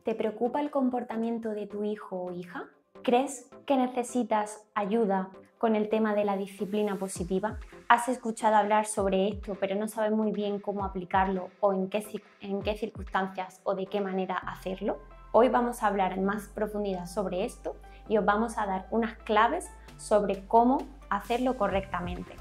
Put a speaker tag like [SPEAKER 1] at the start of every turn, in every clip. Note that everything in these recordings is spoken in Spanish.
[SPEAKER 1] ¿Te preocupa el comportamiento de tu hijo o hija? ¿Crees que necesitas ayuda con el tema de la disciplina positiva? ¿Has escuchado hablar sobre esto pero no sabes muy bien cómo aplicarlo o en qué circunstancias o de qué manera hacerlo? Hoy vamos a hablar en más profundidad sobre esto y os vamos a dar unas claves sobre cómo hacerlo correctamente.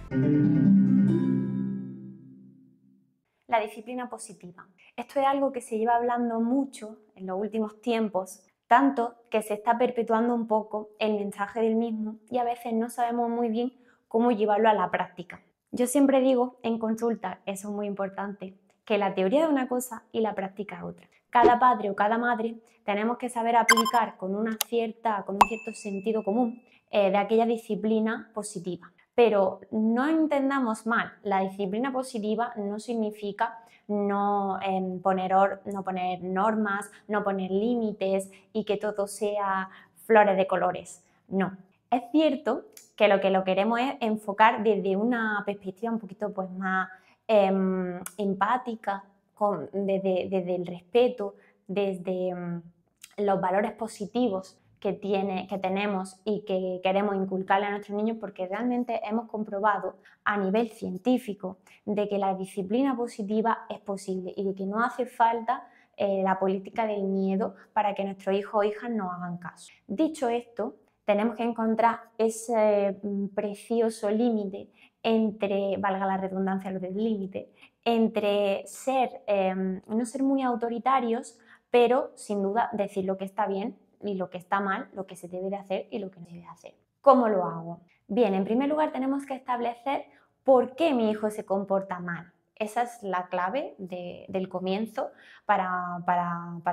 [SPEAKER 1] La disciplina positiva. Esto es algo que se lleva hablando mucho en los últimos tiempos, tanto que se está perpetuando un poco el mensaje del mismo y a veces no sabemos muy bien cómo llevarlo a la práctica. Yo siempre digo en consulta, eso es muy importante, que la teoría es una cosa y la práctica es otra. Cada padre o cada madre tenemos que saber aplicar con un cierto sentido común de aquella disciplina positiva. Pero no entendamos mal, la disciplina positiva no significa no poner normas, no poner límites y que todo sea flores de colores. No. Es cierto que lo queremos es enfocar desde una perspectiva un poquito pues, más empática, desde el respeto, desde los valores positivos que tenemos y que queremos inculcarle a nuestros niños, porque realmente hemos comprobado a nivel científico de que la disciplina positiva es posible y de que no hace falta la política del miedo para que nuestros hijos o hijas nos hagan caso. Dicho esto, tenemos que encontrar ese precioso límite entre, valga la redundancia, lo del límite, entre no ser muy autoritarios, pero sin duda decir lo que está bien y lo que está mal, lo que se debe de hacer y lo que no se debe de hacer. ¿Cómo lo hago? Bien, en primer lugar tenemos que establecer por qué mi hijo se comporta mal. Esa es la clave del comienzo para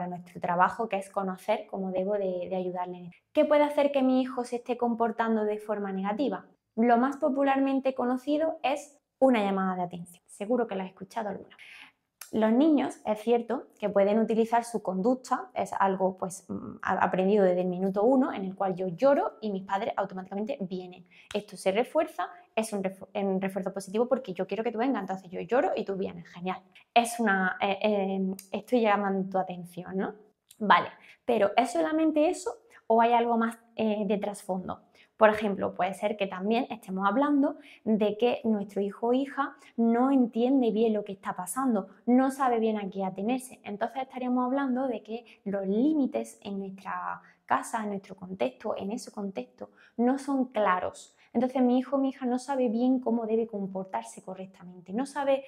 [SPEAKER 1] nuestro trabajo, que es conocer cómo debo de ayudarle. ¿Qué puede hacer que mi hijo se esté comportando de forma negativa? Lo más popularmente conocido es una llamada de atención. Seguro que lo has escuchado alguna vez. Los niños, es cierto, que pueden utilizar su conducta, es algo pues aprendido desde el minuto 1, en el cual yo lloro y mis padres automáticamente vienen. Esto se refuerza, es un refuerzo positivo porque yo quiero que tú vengas, entonces yo lloro y tú vienes, genial. Estoy llamando tu atención, ¿no? Vale, pero ¿es solamente eso o hay algo más de trasfondo? Por ejemplo, puede ser que también estemos hablando de que nuestro hijo o hija no entiende bien lo que está pasando, no sabe bien a qué atenerse. Entonces estaríamos hablando de que los límites en nuestra casa, en nuestro contexto, en ese contexto, no son claros. Entonces mi hijo o mi hija no sabe bien cómo debe comportarse correctamente, no sabe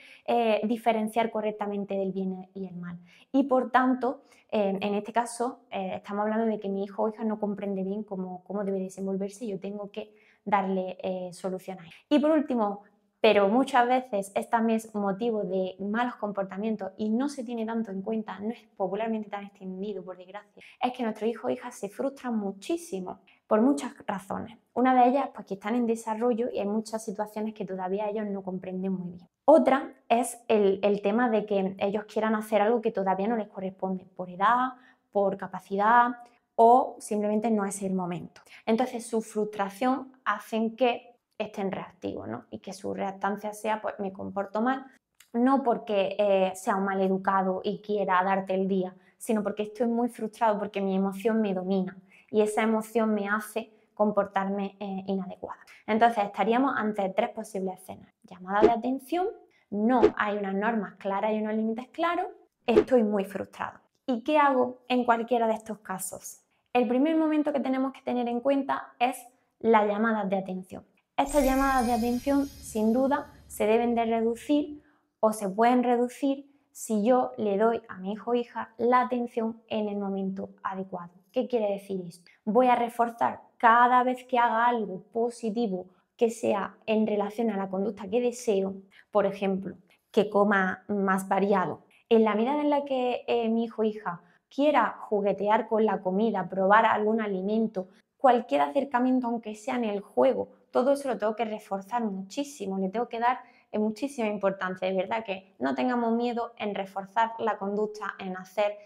[SPEAKER 1] diferenciar correctamente del bien y el mal. Y por tanto, en este caso, estamos hablando de que mi hijo o hija no comprende bien cómo debe desenvolverse y yo tengo que darle solución a ello. Y por último, pero muchas veces es también motivo de malos comportamientos y no se tiene tanto en cuenta, no es popularmente tan extendido, por desgracia, es que nuestros hijos o hijas se frustran muchísimo por muchas razones. Una de ellas, pues que están en desarrollo y hay muchas situaciones que todavía ellos no comprenden muy bien. Otra es el tema de que ellos quieran hacer algo que todavía no les corresponde, por edad, por capacidad o simplemente no es el momento. Entonces su frustración hace que estén reactivos, ¿no? Y que su reactancia sea, pues me comporto mal, no porque sea un mal educado y quiera darte el día, sino porque estoy muy frustrado porque mi emoción me domina y esa emoción me hace comportarme inadecuada. Entonces estaríamos ante tres posibles escenas. Llamada de atención, no hay unas normas claras y unos límites claros, estoy muy frustrado. ¿Y qué hago en cualquiera de estos casos? El primer momento que tenemos que tener en cuenta es las llamadas de atención. Estas llamadas de atención, sin duda, se deben de reducir o se pueden reducir si yo le doy a mi hijo o hija la atención en el momento adecuado. ¿Qué quiere decir esto? Voy a reforzar cada vez que haga algo positivo que sea en relación a la conducta que deseo, por ejemplo, que coma más variado. En la medida en la que mi hijo o hija quiera juguetear con la comida, probar algún alimento, cualquier acercamiento, aunque sea en el juego, todo eso lo tengo que reforzar muchísimo, le tengo que dar muchísima importancia. De verdad que no tengamos miedo en reforzar la conducta, en hacer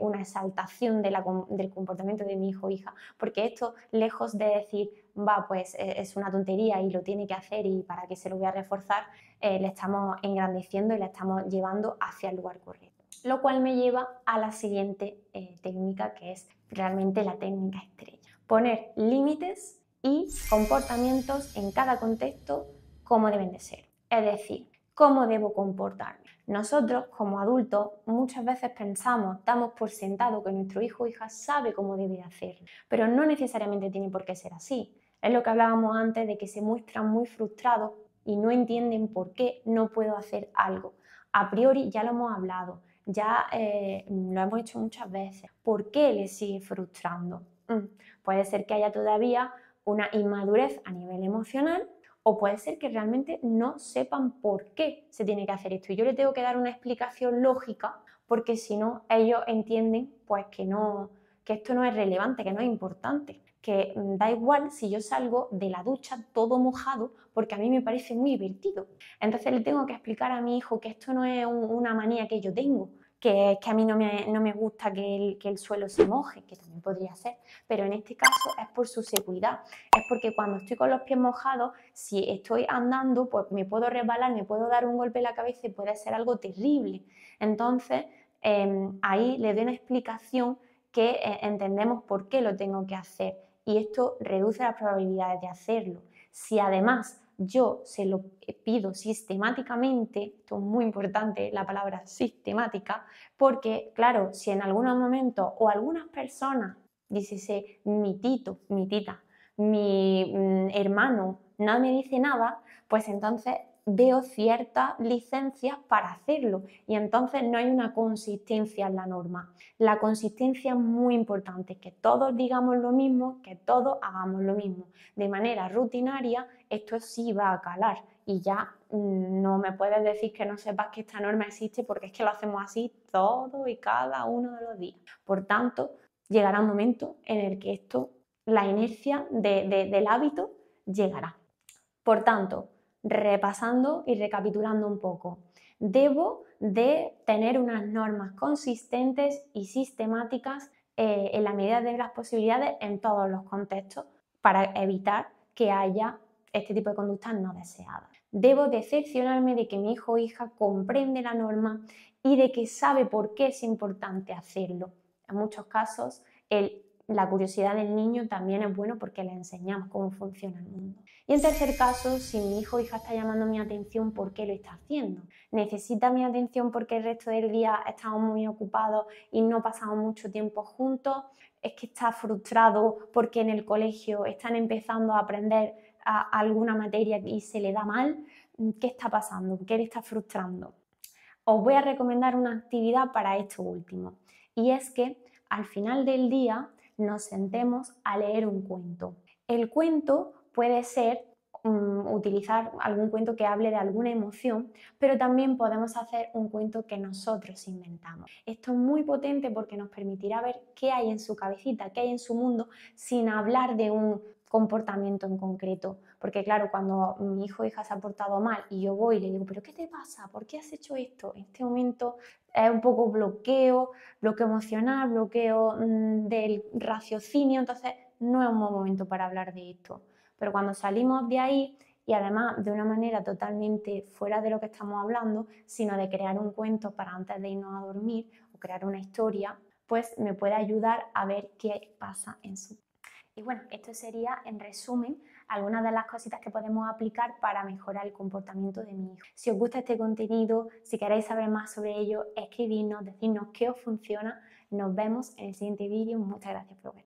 [SPEAKER 1] una exaltación del comportamiento de mi hijo o hija, porque esto, lejos de decir, va, pues es una tontería y lo tiene que hacer y para qué se lo voy a reforzar, le estamos engrandeciendo y le estamos llevando hacia el lugar correcto. Lo cual me lleva a la siguiente técnica, que es realmente la técnica estrella. Poner límites y comportamientos en cada contexto como deben de ser. Es decir, cómo debo comportarme. Nosotros, como adultos, muchas veces pensamos, damos por sentado que nuestro hijo o hija sabe cómo debe hacerlo, pero no necesariamente tiene por qué ser así. Es lo que hablábamos antes de que se muestran muy frustrados y no entienden por qué no puedo hacer algo. A priori ya lo hemos hablado, ya lo hemos hecho muchas veces. ¿Por qué les sigue frustrando? Puede ser que haya todavía una inmadurez a nivel emocional, o puede ser que realmente no sepan por qué se tiene que hacer esto. Y yo le tengo que dar una explicación lógica, porque si no, ellos entienden pues que esto no es relevante, que no es importante, que da igual si yo salgo de la ducha todo mojado, porque a mí me parece muy divertido. Entonces le tengo que explicar a mi hijo que esto no es una manía que yo tengo, que a mí no me gusta que el suelo se moje, que también podría ser, pero en este caso es por su seguridad, es porque cuando estoy con los pies mojados, si estoy andando, pues me puedo resbalar, me puedo dar un golpe en la cabeza y puede ser algo terrible. Entonces, ahí le doy una explicación que entendemos por qué lo tengo que hacer y esto reduce las probabilidades de hacerlo. Si además yo se lo pido sistemáticamente, esto es muy importante, la palabra sistemática, porque claro, si en algunos momentos o algunas personas, dícese mi tito, mi tita, mi hermano no me dice nada, pues entonces veo ciertas licencias para hacerlo y entonces no hay una consistencia en la norma. La consistencia es muy importante, que todos digamos lo mismo, que todos hagamos lo mismo. De manera rutinaria, esto sí va a calar y ya no me puedes decir que no sepas que esta norma existe porque es que lo hacemos así todos y cada uno de los días. Por tanto, llegará un momento en el que la inercia del hábito llegará. Por tanto, repasando y recapitulando un poco, debo de tener unas normas consistentes y sistemáticas en la medida de las posibilidades en todos los contextos para evitar que haya este tipo de conductas no deseadas. Debo de cerciorarme de que mi hijo o hija comprende la norma y de que sabe por qué es importante hacerlo. En muchos casos, la curiosidad del niño también es bueno porque le enseñamos cómo funciona el mundo. Y en tercer caso, si mi hijo o hija está llamando mi atención, ¿por qué lo está haciendo? ¿Necesita mi atención porque el resto del día estamos muy ocupados y no pasamos mucho tiempo juntos? ¿Es que está frustrado porque en el colegio están empezando a aprender alguna materia y se le da mal? ¿Qué está pasando? ¿Qué le está frustrando? Os voy a recomendar una actividad para esto último, y es que al final del día nos sentemos a leer un cuento. El cuento puede ser utilizar algún cuento que hable de alguna emoción, pero también podemos hacer un cuento que nosotros inventamos. Esto es muy potente porque nos permitirá ver qué hay en su cabecita, qué hay en su mundo, sin hablar de un comportamiento en concreto. Porque claro, cuando mi hijo o hija se ha portado mal y yo voy y le digo, ¿pero qué te pasa? ¿Por qué has hecho esto? En este momento es un poco bloqueo emocional, bloqueo del raciocinio, entonces no es un buen momento para hablar de esto. Pero cuando salimos de ahí y además de una manera totalmente fuera de lo que estamos hablando, sino de crear un cuento para antes de irnos a dormir o crear una historia, pues me puede ayudar a ver qué pasa en su. Y bueno, esto sería en resumen algunas de las cositas que podemos aplicar para mejorar el comportamiento de mi hijo. Si os gusta este contenido, si queréis saber más sobre ello, escribidnos, decidnos qué os funciona. Nos vemos en el siguiente vídeo. Muchas gracias por ver.